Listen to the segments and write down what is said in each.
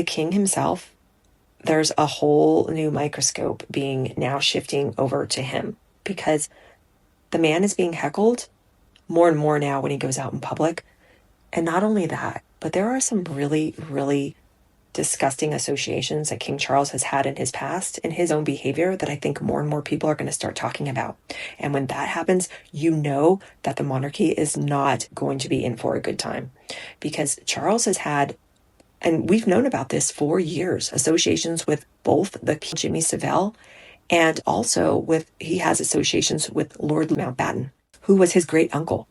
the king himself, there's a whole new microscope being now shifting over to him, because the man is being heckled more and more now when he goes out in public. And not only that, but there are some really, really disgusting associations that King Charles has had in his past, in his own behavior, that I think more and more people are going to start talking about. And when that happens, you know that the monarchy is not going to be in for a good time, because Charles has had, and we've known about this for years, associations with both the Jimmy Savile, and also he has associations with Lord Mountbatten, who was his great uncle.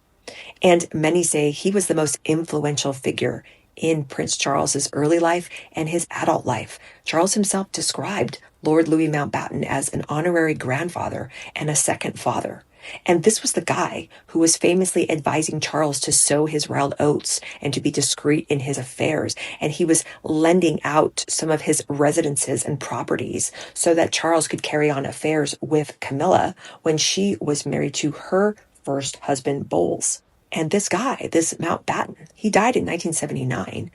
And many say he was the most influential figure in Prince Charles's early life and his adult life. Charles himself described Lord Louis Mountbatten as an honorary grandfather and a second father. And this was the guy who was famously advising Charles to sow his wild oats and to be discreet in his affairs. And he was lending out some of his residences and properties so that Charles could carry on affairs with Camilla when she was married to her first husband, Bowles. And this guy, this Mountbatten, he died in 1979.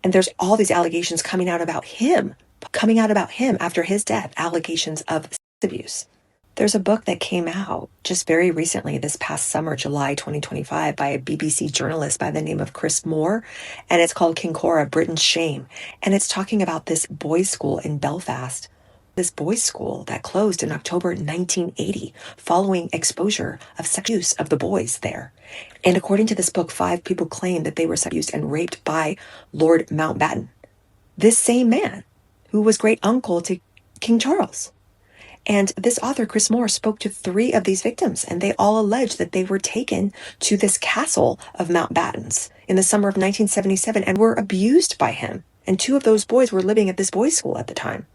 And there's all these allegations coming out about him after his death, allegations of abuse. There's a book that came out just very recently, this past summer, July 2025, by a BBC journalist by the name of Chris Moore. And it's called King Cora, Britain's Shame. And it's talking about this boys' school in Belfast. This boys' school that closed in October 1980 following exposure of sexual abuse of the boys there. And according to this book, 5 people claim that they were abused and raped by Lord Mountbatten, this same man who was great uncle to King Charles. And this author, Chris Moore, spoke to 3 of these victims, and they all alleged that they were taken to this castle of Mountbatten's in the summer of 1977 and were abused by him. And 2 of those boys were living at this boys' school at the time.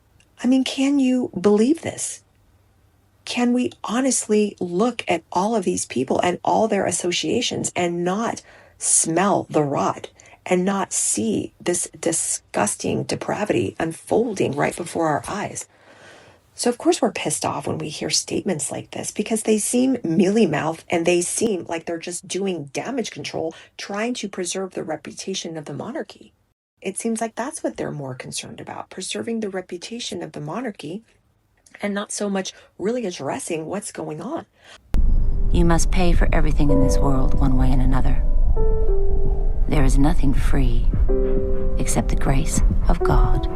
I mean, can you believe this? Can we honestly look at all of these people and all their associations and not smell the rot and not see this disgusting depravity unfolding right before our eyes? So of course we're pissed off when we hear statements like this, because they seem mealy-mouthed and they seem like they're just doing damage control, trying to preserve the reputation of the monarchy. It seems like that's what they're more concerned about, preserving the reputation of the monarchy and not so much really addressing what's going on. You must pay for everything in this world one way and another. There is nothing free except the grace of God.